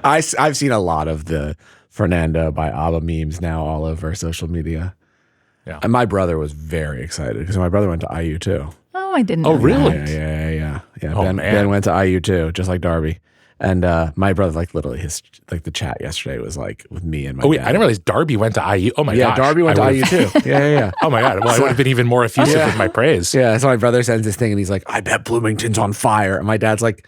I've seen a lot of the Fernando by ABBA memes now all over social media. Yeah. And my brother was very excited because my brother went to IU too. Oh, I didn't know really? that. Yeah. Oh, Ben went to IU too, just like Darby. And my brother, like literally the chat yesterday was like with me and my dad. I didn't realize Darby went to IU. Oh my gosh. Yeah, Darby went to IU too. Yeah. Oh my God. Well, I would have been even more effusive with my praise. Yeah, so my brother sends this thing and he's like, I bet Bloomington's on fire. And my dad's like,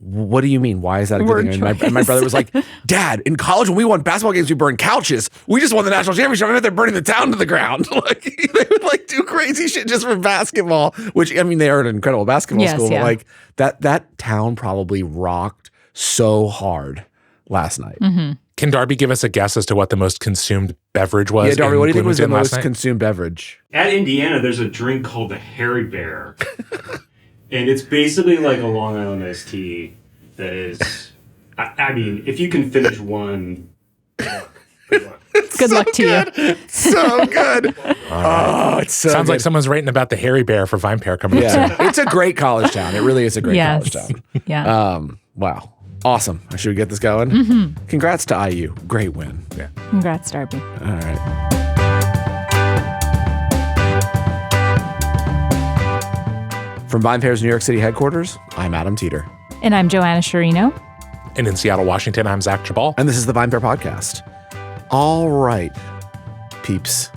what do you mean? Why is that a good thing? And my brother was like, Dad, in college when we won basketball games, we burned couches. We just won the national championship. I bet they're burning the town to the ground. Like they would like do crazy shit just for basketball, which I mean, they are an incredible basketball school, but like that town probably rocked so hard last night. Mm-hmm. Can Darby give us a guess as to what the most consumed beverage was? Yeah, Darby, what do you think was the Bloomington last most night? consumed beverage? At Indiana, there's a drink called the Hairy Bear. And it's basically like a Long Island iced tea that is, I mean, if you can finish one, good luck. Good luck to you. So good. Oh, it's so Sounds good. like someone's writing about the Hairy Bear for VinePair coming up soon. Yeah, it's a great college town. It really is a great college town. Yeah. Wow. Awesome. Should we get this going? Congrats to IU. Great win. Yeah. Congrats, Darby. All right. From VinePair's New York City headquarters, I'm Adam Teeter. And I'm Joanna Sciarrino. And in Seattle, Washington, I'm Zach Chabal. And this is the VinePair Podcast. All right, peeps.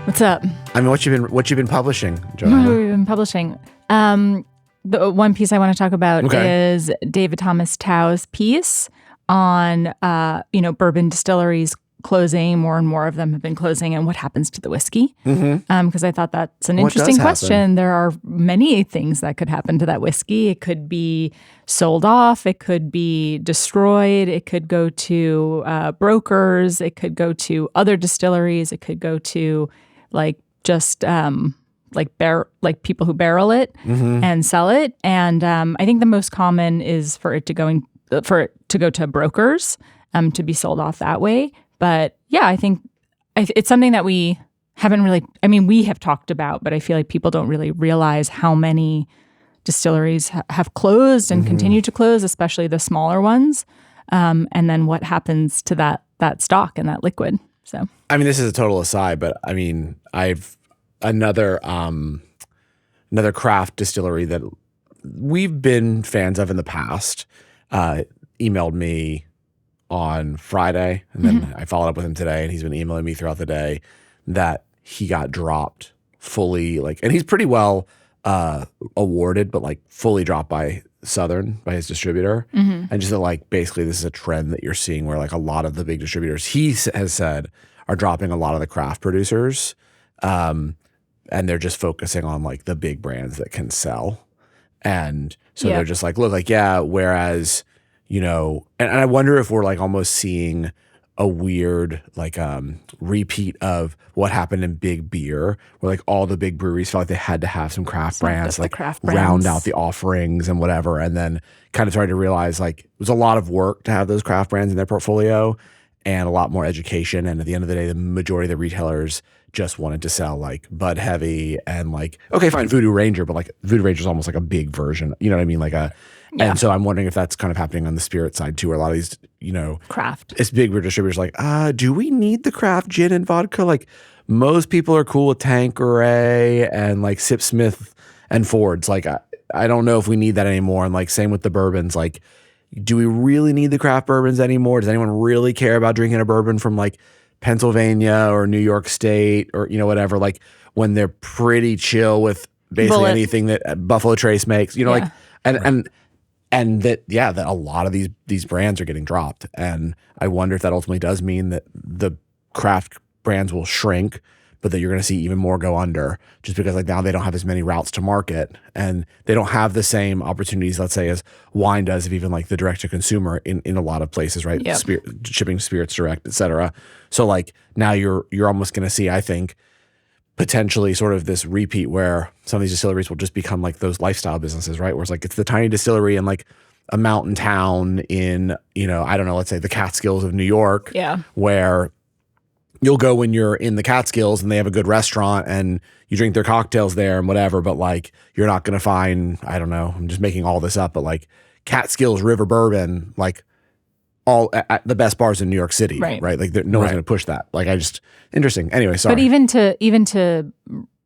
What's up? I mean, what you been publishing, What Joanna? have we been publishing? The one piece I want to talk about is David Thomas Tao's piece on, bourbon distilleries closing. More and more of them have been closing, and what happens to the whiskey? Because I thought that's an What interesting does question. happen? There are many things that could happen to that whiskey. It could be sold off. It could be destroyed. It could go to brokers. It could go to other distilleries. It could go to people who barrel it and sell it. And I think the most common is for it to go to brokers to be sold off that way. But yeah, I think it's something that we haven't really, we have talked about, but I feel like people don't really realize how many distilleries have closed and continue to close, especially the smaller ones. And then what happens to that stock and that liquid. So, I mean, this is a total aside, but I mean, I've another craft distillery that we've been fans of in the past emailed me on Friday, and then I followed up with him today, and he's been emailing me throughout the day that he got dropped fully, and he's pretty well awarded, but fully dropped by Southern, by his distributor. And just that basically this is a trend that you're seeing where a lot of the big distributors, he has said, are dropping a lot of the craft producers, and they're just focusing on the big brands that can sell. And so they're just whereas, and I wonder if we're almost seeing a weird repeat of what happened in big beer, where all the big breweries felt like they had to have some craft brands, round out the offerings and whatever, and then kind of started to realize it was a lot of work to have those craft brands in their portfolio and a lot more education. And at the end of the day, the majority of the retailers just wanted to sell Bud Heavy and okay, fine, Voodoo Ranger, but Voodoo Ranger is almost a big version. You know what I mean? And so I'm wondering if that's kind of happening on the spirit side too, where a lot of these, craft. It's big beer distributors do we need the craft gin and vodka? Most people are cool with Tanqueray and Sip Smith and Fords. I don't know if we need that anymore. And same with the bourbons. Do we really need the craft bourbons anymore? Does anyone really care about drinking a bourbon from Pennsylvania or New York State or whatever? When they're pretty chill with basically anything that Buffalo Trace makes. And that a lot of these brands are getting dropped. And I wonder if that ultimately does mean that the craft brands will shrink, but that you're going to see even more go under just because now they don't have as many routes to market and they don't have the same opportunities, let's say, as wine does, if even the direct to consumer in a lot of places, right? Yep. Shipping spirits direct, et cetera. So now you're almost going to see, I think, potentially sort of this repeat where some of these distilleries will just become those lifestyle businesses, right? Where it's the tiny distillery in a mountain town in, I don't know, let's say the Catskills of New York, where you'll go when you're in the Catskills and they have a good restaurant and you drink their cocktails there and whatever, but you're not going to find, I don't know, I'm just making all this up, but Catskills River Bourbon, all at the best bars in New York City, Right. Like no one's going to push that. Like interesting. Anyway, sorry. But even to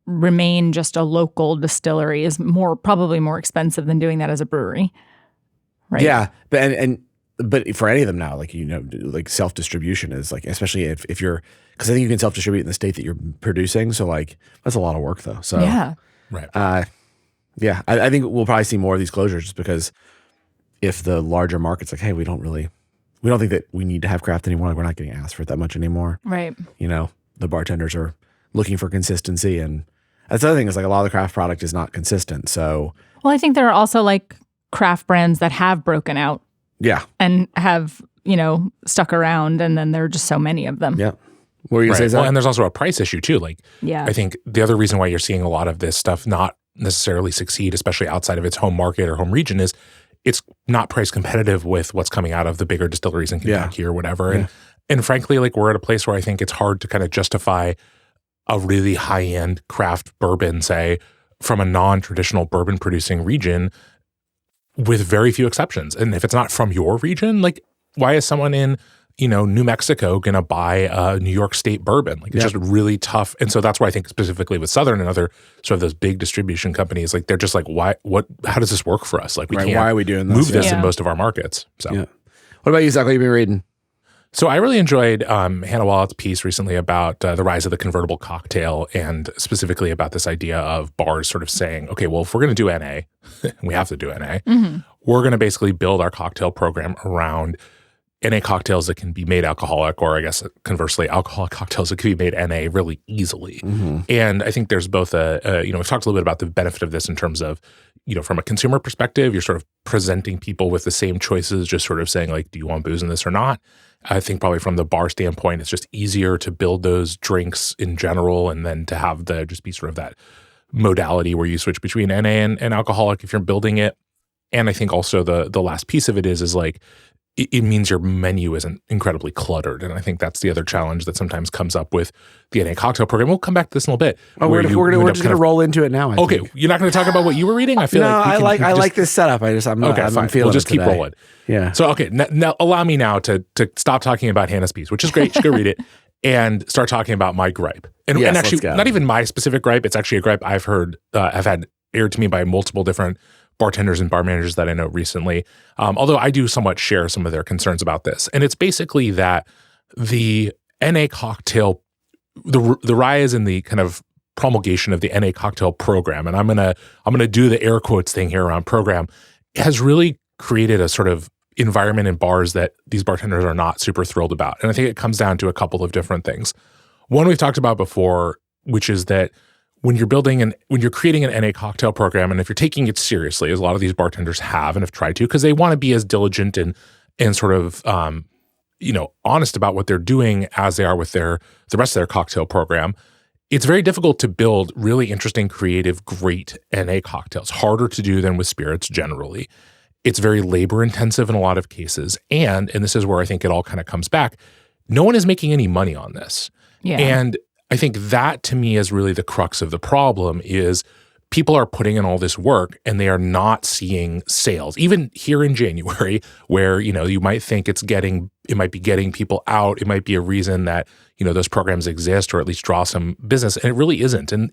remain just a local distillery is probably more expensive than doing that as a brewery, right? Yeah, but for any of them now, like like self distribution is like, especially if you're, because I think you can self distribute in the state that you're producing. So like that's a lot of work though. So Yeah. Right. Yeah, I think we'll probably see more of these closures just because if the larger market's like, hey, we don't think that we need to have craft anymore. Like we're not getting asked for it that much anymore. Right. The bartenders are looking for consistency, and that's the other thing is like a lot of the craft product is not consistent. So, Well, I think there are also like craft brands that have broken out yeah, and have, stuck around, and then there are just so many of them. yeah. What were you gonna say, Zach? Well, and there's also a price issue too. Like, Yeah. I think the other reason why you're seeing a lot of this stuff not necessarily succeed, especially outside of its home market or home region, is it's not price competitive with what's coming out of the bigger distilleries in Kentucky or whatever. Yeah. And frankly, like we're at a place where I think it's hard to kind of justify a really high-end craft bourbon, say, from a non-traditional bourbon producing region with very few exceptions. And if it's not from your region, like why is someone in New Mexico going to buy a New York State bourbon? Like it's just really tough. And so that's why I think specifically with Southern and other sort of those big distribution companies, like they're just like, how does this work for us? Like we can't why are we doing this? move this in most of our markets. So, Yeah. What about you, Zach? What have you been reading? So I really enjoyed Hannah Wallett's piece recently about the rise of the convertible cocktail, and specifically about this idea of bars sort of saying, okay, well, if we're going to do NA, we have to do NA. Mm-hmm. We're going to basically build our cocktail program around NA cocktails that can be made alcoholic, or I guess conversely, alcoholic cocktails that can be made NA really easily. Mm-hmm. And I think there's both we've talked a little bit about the benefit of this in terms of, from a consumer perspective, you're sort of presenting people with the same choices, just sort of saying like, do you want booze in this or not? I think probably from the bar standpoint, it's just easier to build those drinks in general, and then to have just be sort of that modality where you switch between NA and alcoholic if you're building it. And I think also the last piece of it is like, it means your menu isn't incredibly cluttered. And I think that's the other challenge that sometimes comes up with the NA cocktail program. We'll come back to this in a little bit. Oh, we're just going to roll into it now. I Okay. think. You're not going to talk about what you were reading? I feel no, like I like this setup. I'm okay, fine. feeling We'll just keep rolling. Yeah. So, okay. Now allow me now to stop talking about Hannah's piece, which is great. Just go read it and start talking about my gripe. And actually, not even my specific gripe. It's actually a gripe I've heard, I've had aired to me by multiple different bartenders and bar managers that I know recently, although I do somewhat share some of their concerns about this. And it's basically that the NA cocktail, the rise in the kind of promulgation of the NA cocktail program, and I'm gonna do the air quotes thing here around program, has really created a sort of environment in bars that these bartenders are not super thrilled about. And I think it comes down to a couple of different things. One we've talked about before, which is that when you're creating an NA cocktail program, and if you're taking it seriously, as a lot of these bartenders have and have tried to, because they want to be as diligent and sort of honest about what they're doing as they are with the rest of their cocktail program, it's very difficult to build really interesting, creative, great NA cocktails. Harder to do than with spirits generally. It's very labor intensive in a lot of cases, and this is where I think it all kind of comes back. No one is making any money on this, and I think that to me is really the crux of the problem is people are putting in all this work and they are not seeing sales. Even here in January, where, you might think it might be getting people out. It might be a reason that, those programs exist or at least draw some business. And it really isn't. And,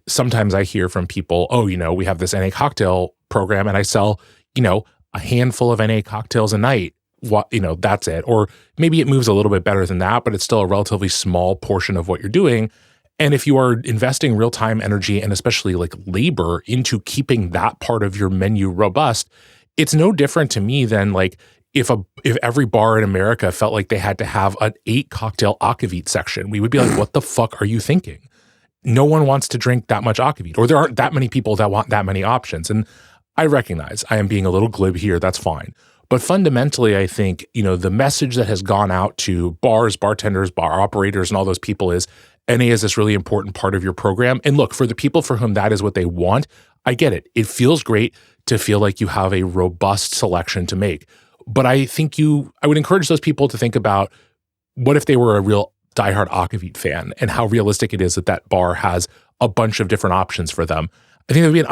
sometimes I hear from people, we have this NA cocktail program and I sell, a handful of NA cocktails a night. That's it. Or maybe it moves a little bit better than that, but it's still a relatively small portion of what you're doing. And if you are investing real-time energy and especially like labor into keeping that part of your menu robust, it's no different to me than like if every bar in America felt like they had to have an 8 cocktail akavit section. We would be like, what the fuck are you thinking? No one wants to drink that much akavit, or there aren't that many people that want that many options. And I recognize I am being a little glib here. That's fine. But fundamentally, I think, the message that has gone out to bars, bartenders, bar operators, and all those people is NA is this really important part of your program. And look, for the people for whom that is what they want, I get it. It feels great to feel like you have a robust selection to make. But I think I would encourage those people to think about what if they were a real diehard akavit fan and how realistic it is that bar has a bunch of different options for them. I think it would be an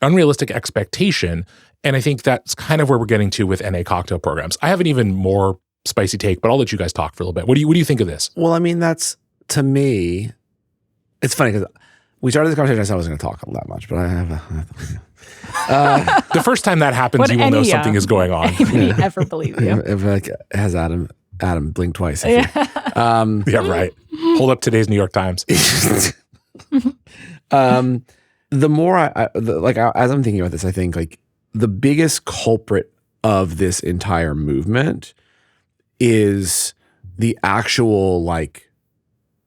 unrealistic expectation. And I think that's kind of where we're getting to with NA cocktail programs. I have an even more spicy take, but I'll let you guys talk for a little bit. What do you think of this? Well, I mean, that's, to me, it's funny because we started this conversation. I said I wasn't going to talk that much, but I have. The first time that happens, you will know something is going on. Anybody ever believe you? If like has Adam blink twice. Yeah. Yeah, right. Hold up today's New York Times. The more as I'm thinking about this, I think like the biggest culprit of this entire movement is the actual like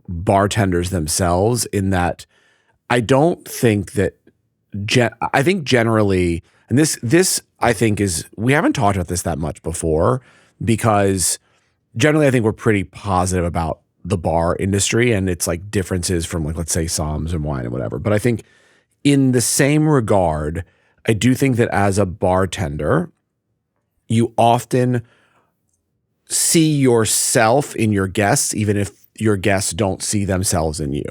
bartenders themselves, in that I don't think that I think generally, and this I think is, we haven't talked about this that much before, because generally I think we're pretty positive about the bar industry and its like differences from like, let's say, Soms and wine and whatever. But I think in the same regard, I do think that as a bartender, you often see yourself in your guests, even if your guests don't see themselves in you.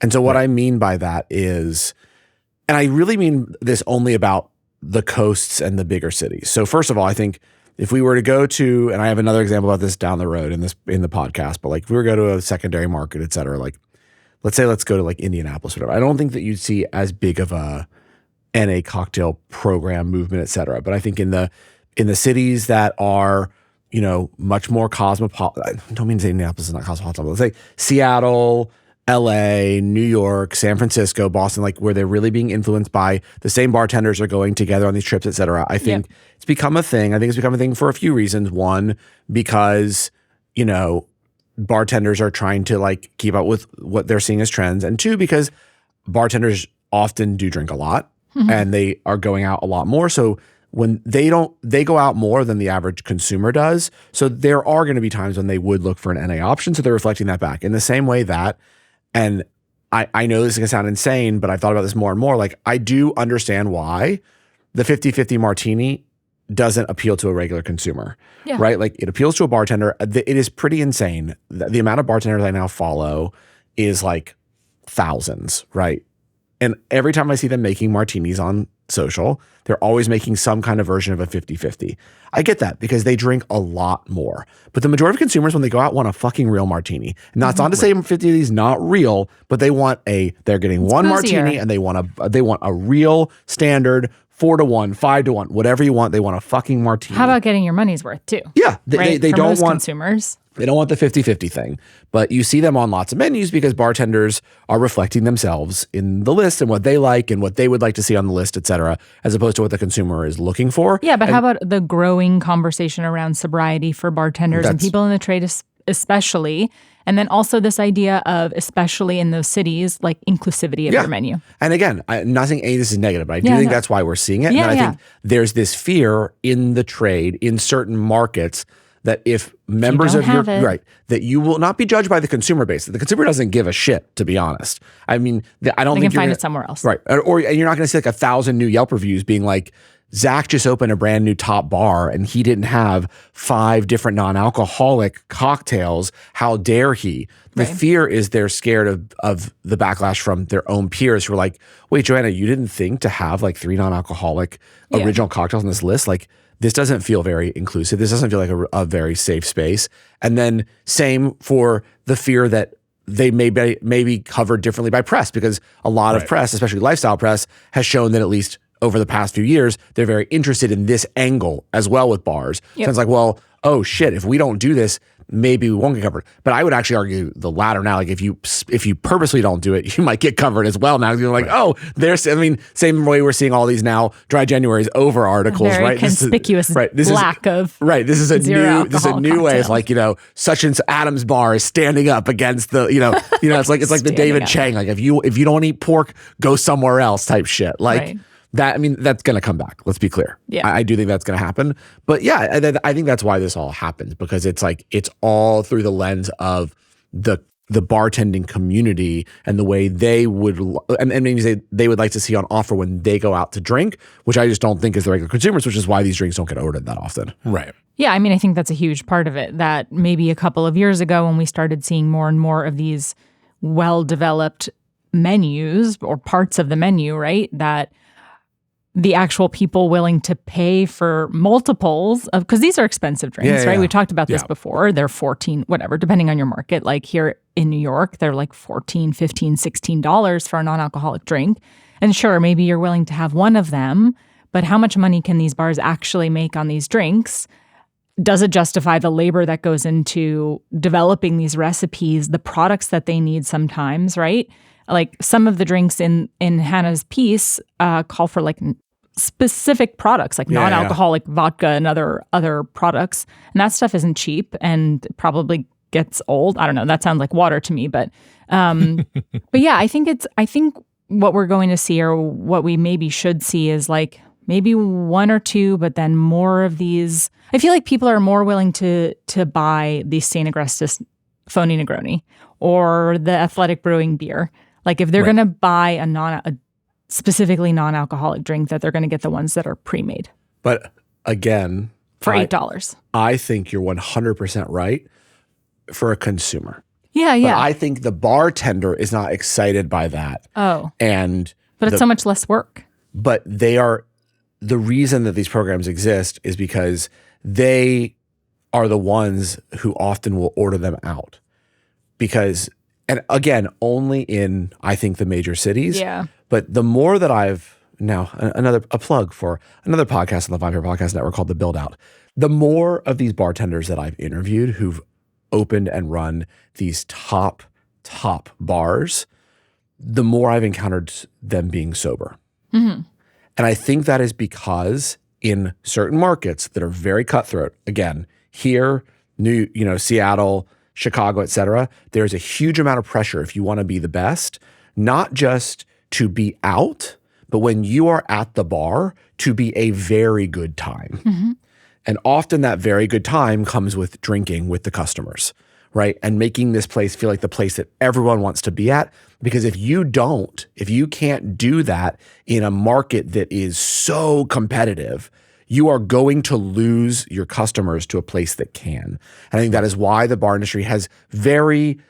And so what I mean by that is, and I really mean this only about the coasts and the bigger cities. So first of all, I think if we were to go to, and I have another example about this down the road in the podcast, but like if we were to go to a secondary market, et cetera, like let's go to like Indianapolis or whatever, I don't think that you'd see as big of a NA cocktail program movement, et cetera. But I think in the cities that are, you know, much more cosmopolitan, I don't mean to say Indianapolis is not cosmopolitan, but let's say Seattle, LA, New York, San Francisco, Boston, like where they're really being influenced by the same bartenders are going together on these trips, et cetera. I think it's become a thing. I think it's become a thing for a few reasons. One, because, you know, bartenders are trying to like keep up with what they're seeing as trends. And two, because bartenders often do drink a lot and they are going out a lot more. So when they go out more than the average consumer does. So there are going to be times when they would look for an NA option. So they're reflecting that back in the same way that, and I know this is going to sound insane, but I've thought about this more and more. Like, I do understand why the 50-50 martini doesn't appeal to a regular consumer, right? Like, it appeals to a bartender. It is pretty insane. The amount of bartenders I now follow is like thousands, right? And every time I see them making martinis on social, they're always making some kind of version of a 50-50. I get that because they drink a lot more. But the majority of consumers, when they go out, want a fucking real martini. And that's not to say 50 of these not real, but they're getting one martini and they want a real standard 4-to-1, 5-to-1, whatever you want. They want a fucking martini. How about getting your money's worth too? Yeah. They don't want consumers. They don't want the 50-50 thing, but you see them on lots of menus because bartenders are reflecting themselves in the list and what they like and what they would like to see on the list, et cetera, as opposed to what the consumer is looking for. Yeah, but how about the growing conversation around sobriety for bartenders and people in the trade especially, and then also this idea of, especially in those cities, like inclusivity of your menu. And again, I'm not saying any of this is negative, but I do think that's why we're seeing it. And I think there's this fear in the trade, in certain markets, that if members of your that you will not be judged by the consumer base. The consumer doesn't give a shit, to be honest. I mean, I don't think you can find it somewhere else, right? Or you're not going to see like 1,000 new Yelp reviews being like, Zach just opened a brand new top bar and he didn't have 5 different non-alcoholic cocktails. How dare he? The fear is they're scared of the backlash from their own peers who are like, wait, Joanna, you didn't think to have like 3 non-alcoholic original cocktails on this list? Like, this doesn't feel very inclusive. This doesn't feel like a very safe space. And then same for the fear that they may be covered differently by press, because a lot of press, especially lifestyle press, has shown that at least over the past few years, they're very interested in this angle as well with bars. So it's like, well, oh shit, if we don't do this, maybe we won't get covered. But I would actually argue the latter now. Like, if you purposely don't do it, you might get covered as well now. You're like, oh, same way we're seeing all these now dry January's over articles, very conspicuous lack of This is a new way. It's like, you know, such and Adam's bar is standing up against the, it's like the David Chang, like if you don't eat pork, go somewhere else type shit. Like that, I mean, that's going to come back. Let's be clear. Yeah. I do think that's going to happen. But yeah, I think that's why this all happens, because it's like, it's all through the lens of the bartending community and the way they would, and maybe they would like to see on offer when they go out to drink, which I just don't think is the regular consumers, which is why these drinks don't get ordered that often. Right. Yeah, I mean, I think that's a huge part of it, that maybe a couple of years ago when we started seeing more and more of these well-developed menus or parts of the menu, right, that the actual people willing to pay for multiples of, because these are expensive drinks, right? We talked about this before. They're 14, whatever, depending on your market. Like here in New York, they're like $14, $15, $16 for a non-alcoholic drink. And sure, maybe you're willing to have one of them, but how much money can these bars actually make on these drinks? Does it justify the labor that goes into developing these recipes, the products that they need sometimes, right? Like some of the drinks in Hannah's piece call for like specific products, like non-alcoholic vodka and other products. And that stuff isn't cheap and probably gets old. I don't know. That sounds like water to me, but yeah, I think what we're going to see, or what we maybe should see, is like maybe one or two, but then more of these. I feel like people are more willing to buy the St. Agrestis Phony Negroni or the Athletic Brewing beer. Like if they're going to buy a specifically non-alcoholic drink, that they're going to get the ones that are pre-made. But again, for $8. I think you're 100% right for a consumer. Yeah. But I think the bartender is not excited by that. Oh. But it's so much less work. But the reason that these programs exist is because they are the ones who often will order them out. And again, only in, I think, the major cities. Yeah. But the more that I've now, a plug for another podcast on the VinePair Podcast Network called The Build Out. The more of these bartenders that I've interviewed who've opened and run these top bars, the more I've encountered them being sober. Mm-hmm. And I think that is because in certain markets that are very cutthroat, again, here, Seattle, Chicago, et cetera, there's a huge amount of pressure if you want to be the best, not just to be out, but when you are at the bar, to be a very good time. Mm-hmm. And often that very good time comes with drinking with the customers, right? And making this place feel like the place that everyone wants to be at. Because if you can't do that in a market that is so competitive, you are going to lose your customers to a place that can. And I think that is why the bar industry has very,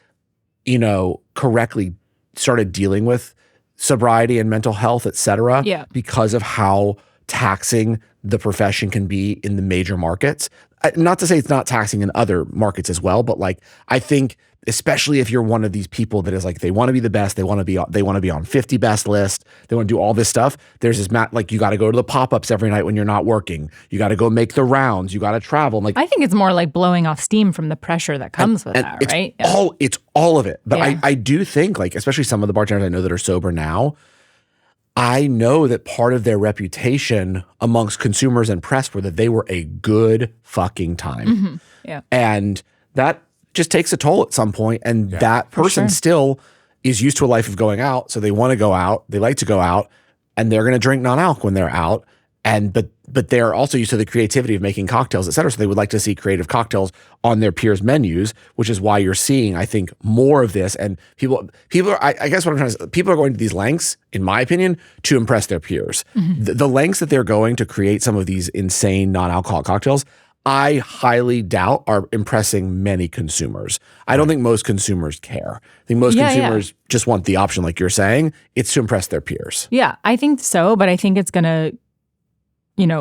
correctly started dealing with sobriety and mental health, et cetera, because of how taxing the profession can be in the major markets. Not to say it's not taxing in other markets as well, but like I think especially if you're one of these people that is like they want to be the best, they want to be on 50 best list, they want to do all this stuff. There's this like you got to go to the pop-ups every night when you're not working. You got to go make the rounds. You got to travel. Like I think it's more like blowing off steam from the pressure that comes with that, right? It's all of it. But I do think like especially some of the bartenders I know that are sober now, I know that part of their reputation amongst consumers and press were that they were a good fucking time. Mm-hmm. Yeah. And that just takes a toll at some point. And that person still is used to a life of going out. So they want to go out. They like to go out. And they're going to drink non-alc when they're out. But they're also used to the creativity of making cocktails, et cetera. So they would like to see creative cocktails on their peers' menus, which is why you're seeing, I think, more of this. And people are, I guess what I'm trying to say, people are going to these lengths, in my opinion, to impress their peers. Mm-hmm. The lengths that they're going to create some of these insane non-alcoholic cocktails, I highly doubt are impressing many consumers. I don't think most consumers care. I think most consumers just want the option, like you're saying. It's to impress their peers. Yeah, I think so. But I think it's going to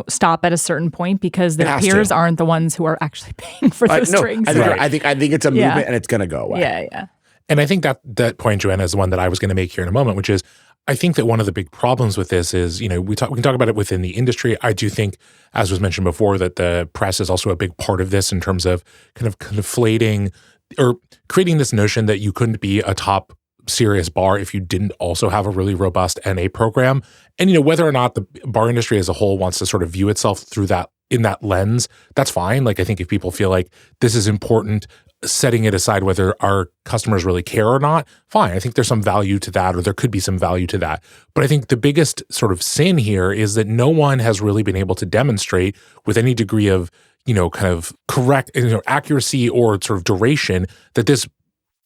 stop at a certain point because their peers aren't the ones who are actually paying for those drinks. I think it's a movement and it's going to go away. Yeah. And I think that point, Joanna, is the one that I was going to make here in a moment, which is I think that one of the big problems with this is, we can talk about it within the industry. I do think, as was mentioned before, that the press is also a big part of this in terms of kind of conflating or creating this notion that you couldn't be a top serious bar if you didn't also have a really robust NA program. And whether or not the bar industry as a whole wants to sort of view itself through that in that lens, that's fine. Like I think if people feel like this is important, setting it aside whether our customers really care or not, fine. I think there's some value to that, or there could be some value to that. But I think the biggest sort of sin here is that no one has really been able to demonstrate with any degree of, kind of correct, accuracy or sort of duration that this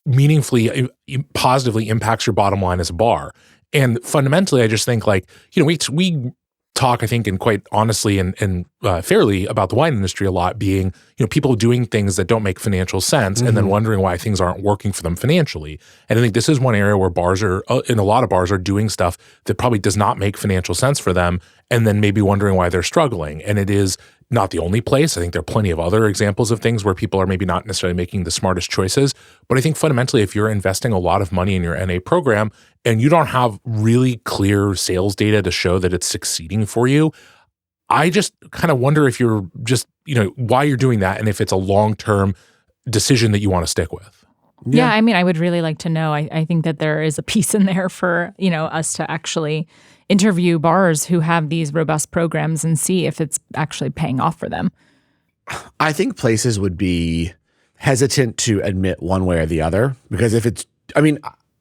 meaningfully positively impacts your bottom line as a bar. And fundamentally, I just think like, we talk, I think, and quite honestly and fairly about the wine industry a lot being, people doing things that don't make financial sense and then wondering why things aren't working for them financially. And I think this is one area where bars are, in a lot of bars, are doing stuff that probably does not make financial sense for them and then maybe wondering why they're struggling. And it is not the only place. I think there are plenty of other examples of things where people are maybe not necessarily making the smartest choices. But I think fundamentally, if you're investing a lot of money in your NA program and you don't have really clear sales data to show that it's succeeding for you, I just kind of wonder if you're just, why you're doing that and if it's a long-term decision that you want to stick with. Yeah, I mean, I would really like to know. I think that there is a piece in there for, us to actually interview bars who have these robust programs and see if it's actually paying off for them. I think places would be hesitant to admit one way or the other because if it's,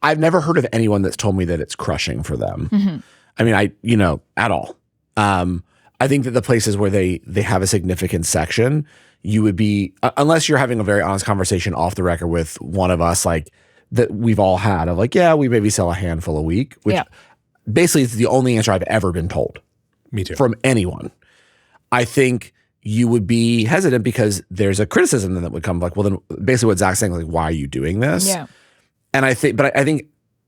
I've never heard of anyone that's told me that it's crushing for them. At all. I think that the places where they have a significant section, you would be, unless you're having a very honest conversation off the record with one of us, like that we've all had of like, yeah, we maybe sell a handful a week, which basically is the only answer I've ever been told. Me too. From anyone. I think you would be hesitant because there's a criticism that would come like, well, then basically what Zach's saying, like, why are you doing this? Yeah. And I think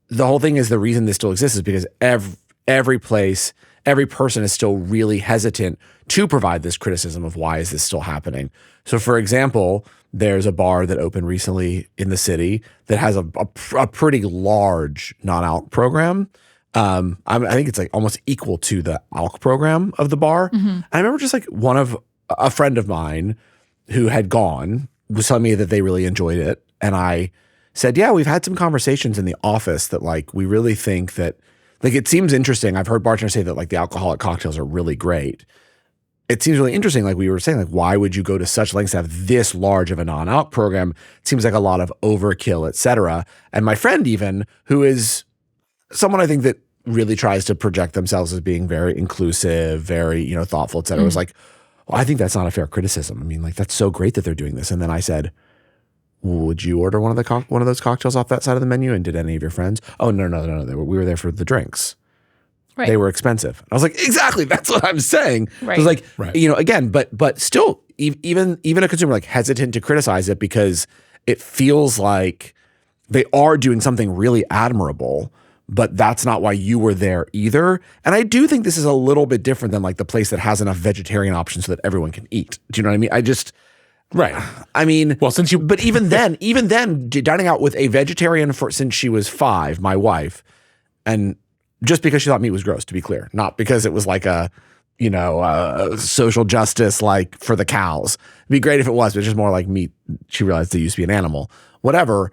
the whole thing is the reason this still exists is because every place, every person is still really hesitant to provide this criticism of why is this still happening. So for example, there's a bar that opened recently in the city that has a pretty large non-alc program. I think it's like almost equal to the alc program of the bar. And I remember just like a friend of mine who had gone was telling me that they really enjoyed it. And I said, yeah, we've had some conversations in the office that like, we really think that like, it seems interesting. I've heard bartenders say that like the alcoholic cocktails are really great. It seems really interesting. Like we were saying, like, why would you go to such lengths to have this large of a non-alc program? It seems like a lot of overkill, et cetera. And my friend even, who is someone I think that really tries to project themselves as being very inclusive, very, thoughtful, et cetera, was like, well, I think that's not a fair criticism. I mean, like, that's so great that they're doing this. And then I said, would you order one of those cocktails off that side of the menu? And did any of your friends? Oh, no. We were there for the drinks. Right. They were expensive. I was like, exactly. That's what I'm saying. Right. I was like, again, but still, even a consumer like hesitant to criticize it because it feels like they are doing something really admirable, but that's not why you were there either. And I do think this is a little bit different than like the place that has enough vegetarian options so that everyone can eat. Do you know what I mean? Right. I mean, well, but even then, dining out with a vegetarian since she was 5, my wife, and just because she thought meat was gross, to be clear, not because it was like a social justice like for the cows. It'd be great if it was, but it's just more like meat. She realized they used to be an animal. Whatever.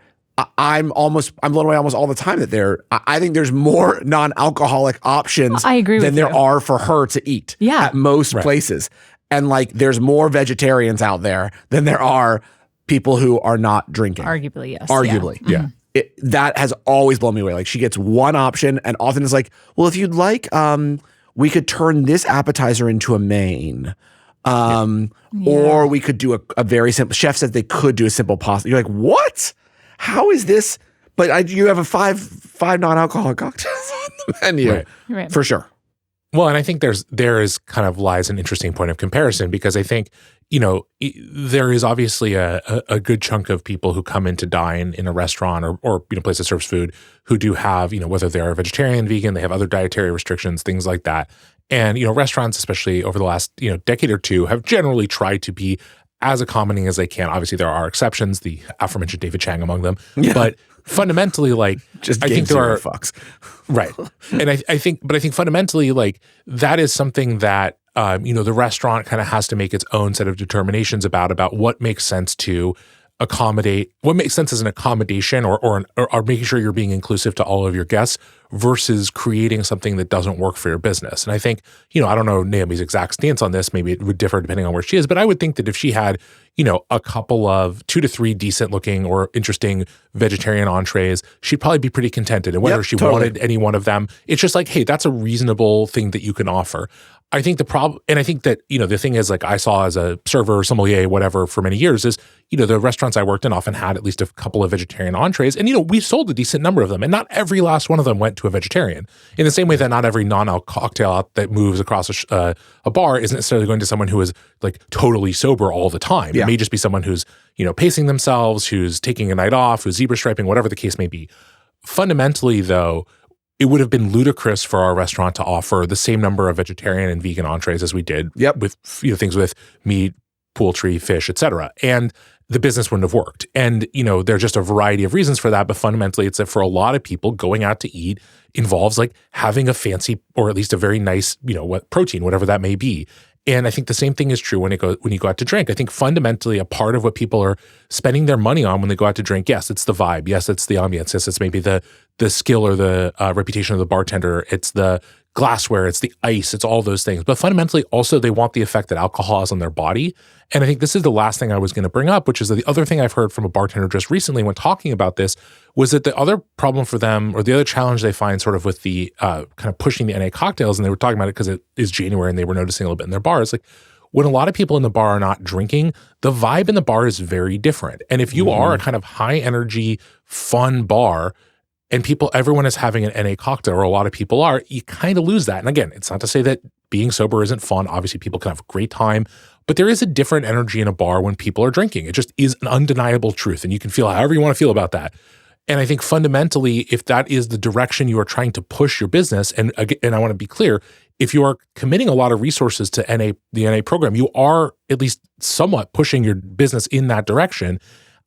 I'm blown away almost all the time that I think there's more non-alcoholic options than there are for her to eat at most places. And like, there's more vegetarians out there than there are people who are not drinking. Arguably, yes. Arguably. Yeah. That has always blown me away. Like, she gets one option and often it's like, well, if you'd like, we could turn this appetizer into a main. Or we could do a very simple, chef said they could do a simple pasta. You're like, what? How is this? But you have a five non-alcoholic cocktails on the menu. Right. For sure. Well, and I think there is kind of lies an interesting point of comparison because I think, there is obviously a good chunk of people who come in to dine in a restaurant or place that serves food who do have, whether they're vegetarian, vegan, they have other dietary restrictions, things like that. And, restaurants, especially over the last, decade or two, have generally tried to be as accommodating as they can. Obviously, there are exceptions, the aforementioned David Chang among them. Yeah. But fundamentally, like, just I think there are fucks. Right. And I think fundamentally, like, that is something that, the restaurant kind of has to make its own set of determinations about what makes sense to accommodate, what makes sense as an accommodation or making sure you're being inclusive to all of your guests versus creating something that doesn't work for your business. And I think, I don't know Naomi's exact stance on this. Maybe it would differ depending on where she is, but I would think that if she had, a couple of 2 to 3 decent looking or interesting vegetarian entrees, she'd probably be pretty contented. And whether she wanted any one of them, it's just like, hey, that's a reasonable thing that you can offer. I think the problem, and I think that, the thing is, like, I saw as a server, sommelier, whatever, for many years is, the restaurants I worked in often had at least a couple of vegetarian entrees. And, we sold a decent number of them. And not every last one of them went to a vegetarian. In the same way that not every non-alc cocktail that moves across a bar isn't necessarily going to someone who is, like, totally sober all the time. Yeah. It may just be someone who's, pacing themselves, who's taking a night off, who's zebra striping, whatever the case may be. Fundamentally, though, it would have been ludicrous for our restaurant to offer the same number of vegetarian and vegan entrees as we did with things with meat, poultry, fish, etc. And the business wouldn't have worked. And, there are just a variety of reasons for that. But fundamentally, it's that for a lot of people, going out to eat involves like having a fancy or at least a very nice, protein, whatever that may be. And I think the same thing is true when you go out to drink. I think fundamentally a part of what people are spending their money on when they go out to drink, yes, it's the vibe. Yes, it's the ambiance. Yes, it's maybe the skill or the reputation of the bartender. It's the glassware. It's the ice. It's all those things. But fundamentally, also, they want the effect that alcohol has on their body. And I think this is the last thing I was going to bring up, which is that the other thing I've heard from a bartender just recently when talking about this was that the other problem for them, or the other challenge they find sort of with the kind of pushing the NA cocktails, and they were talking about it because it is January and they were noticing a little bit in their bars, like when a lot of people in the bar are not drinking, the vibe in the bar is very different. And if you are a kind of high energy, fun bar, and everyone is having an NA cocktail, or a lot of people are, you kind of lose that. And again, it's not to say that being sober isn't fun. Obviously, people can have a great time, but there is a different energy in a bar when people are drinking. It just is an undeniable truth, and you can feel however you want to feel about that. And I think fundamentally, if that is the direction you are trying to push your business, and I want to be clear, if you are committing a lot of resources to the NA program, you are at least somewhat pushing your business in that direction.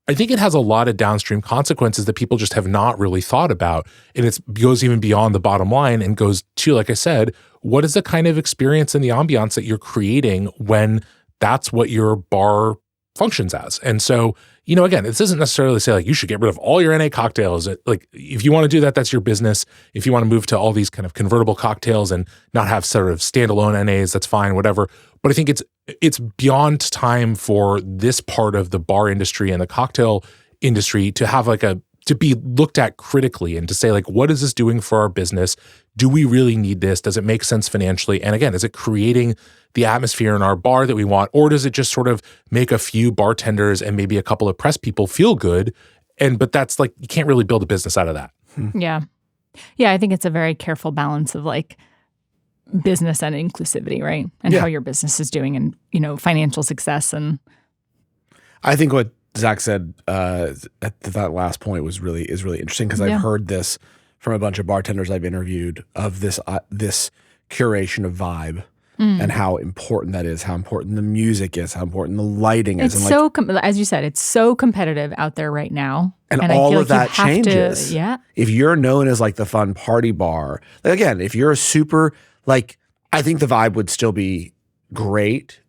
I think it has a lot of downstream consequences that people just have not really thought about. And it goes even beyond the bottom line and goes to, like I said, what is the kind of experience and the ambiance that you're creating when that's what your bar functions as? And so, again, this isn't necessarily say like you should get rid of all your NA cocktails. Like if you want to do that, that's your business. If you want to move to all these kind of convertible cocktails and not have sort of standalone NAs, that's fine, whatever. But I think it's beyond time for this part of the bar industry and the cocktail industry to have to be looked at critically and to say like, what is this doing for our business? Do we really need this? Does it make sense financially? And again, is it creating the atmosphere in our bar that we want? Or does it just sort of make a few bartenders and maybe a couple of press people feel good? But that's like, you can't really build a business out of that. Yeah. Yeah, I think it's a very careful balance of like business and inclusivity, right? And how your business is doing and, financial success. And I think what Zach said at that last point is really interesting because I've heard this from a bunch of bartenders I've interviewed of this curation of vibe and how important that is, how important the music is, how important the lighting is. It's so, as you said, it's so competitive out there right now. And all of that changes. If you're known as like the fun party bar, like again, if you're a super, like I think the vibe would still be great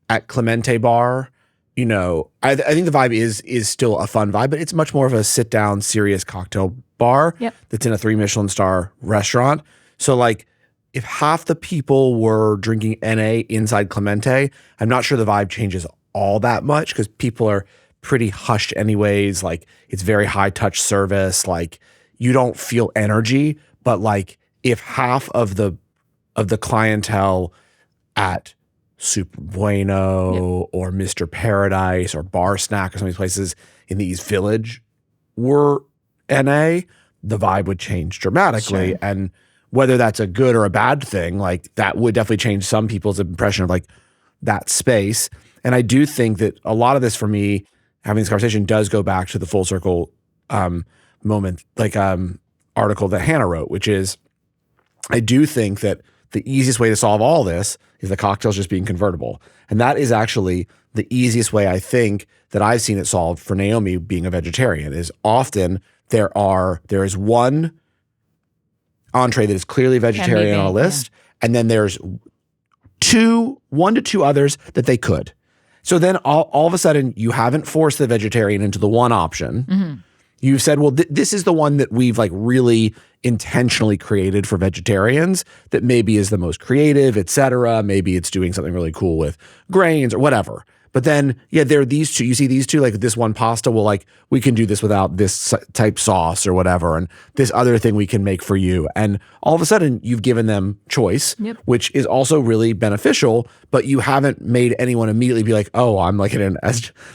at Clemente Bar. I think the vibe is still a fun vibe, but it's much more of a sit down, serious cocktail bar that's in a 3 Michelin star restaurant. So like if half the people were drinking NA inside Clemente, I'm not sure the vibe changes all that much because people are pretty hushed anyways. Like it's very high touch service. Like you don't feel energy, but like if half of the clientele at Super Bueno or Mr. Paradise or Bar Snack or some of these places in the East Village were NA, the vibe would change dramatically. Sure. And whether that's a good or a bad thing, like that would definitely change some people's impression of like that space. And I do think that a lot of this for me, having this conversation does go back to the full circle moment, like article that Hannah wrote, which is I do think that the easiest way to solve all this is the cocktails just being convertible. And that is actually the easiest way I think that I've seen it solved for Naomi being a vegetarian is often there is one entree that is clearly vegetarian on a list, and then there's 1 to 2 others that they could. So then all of a sudden you haven't forced the vegetarian into the one option. Mm-hmm. You've said, well, this is the one that we've like really intentionally created for vegetarians that maybe is the most creative, et cetera. Maybe it's doing something really cool with grains or whatever. But then, there are these two. You see these two, like this one pasta, we can do this without this type sauce or whatever. And this other thing we can make for you. And all of a sudden you've given them choice, which is also really beneficial, but you haven't made anyone immediately be like, oh, I'm like an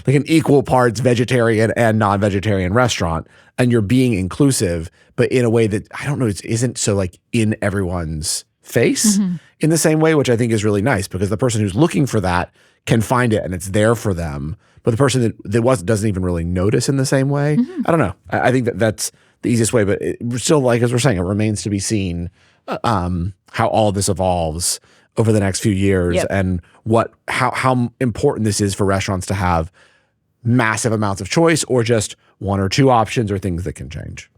equal parts vegetarian and non-vegetarian restaurant. And you're being inclusive, but in a way that, I don't know, it isn't so like in everyone's face in the same way, which I think is really nice, because the person who's looking for that can find it and it's there for them. But the person that doesn't even really notice in the same way. I don't know. I think that's the easiest way, but still, like as we're saying, it remains to be seen how all this evolves over the next few years and how important this is for restaurants to have massive amounts of choice or just one or two options or things that can change.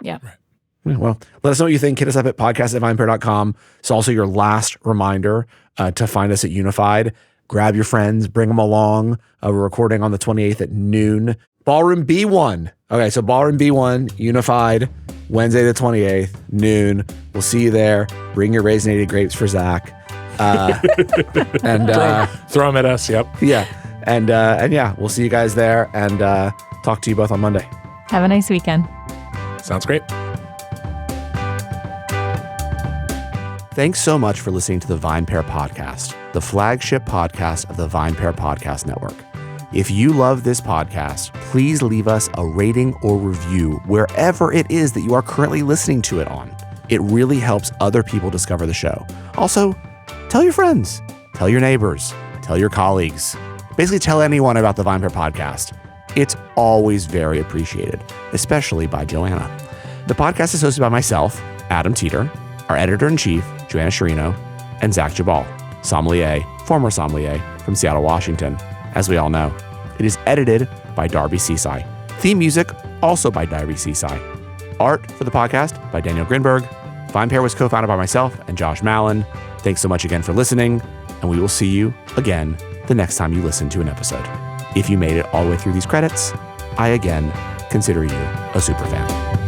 Yeah. Right. Well, let us know what you think. Hit us up at podcast@vinepair.com. It's also your last reminder to find us at Unified. Grab your friends, bring them along. We're recording on the 28th at noon. Ballroom B1. Okay, so Ballroom B1, Unified, Wednesday the 28th, noon. We'll see you there. Bring your raisinated grapes for Zach. And throw them at us, yep. Yeah. And we'll see you guys there and talk to you both on Monday. Have a nice weekend. Sounds great. Thanks so much for listening to the VinePair podcast, the flagship podcast of the VinePair Podcast Network. If you love this podcast, please leave us a rating or review wherever it is that you are currently listening to it on. It really helps other people discover the show. Also, tell your friends, tell your neighbors, tell your colleagues. Basically, tell anyone about the VinePair podcast. It's always very appreciated, especially by Joanna. The podcast is hosted by myself, Adam Teeter, our editor-in-chief, Joanna Sciarrino, and Zach Jabal, former sommelier from Seattle, Washington. As we all know, it is edited by Darby Seaside. Theme music also by Darby Seaside. Art for the podcast by Daniel Grinberg. VinePair was co-founded by myself and Josh Mallon. Thanks so much again for listening, and we will see you again the next time you listen to an episode. If you made it all the way through these credits, I again consider you a super fan.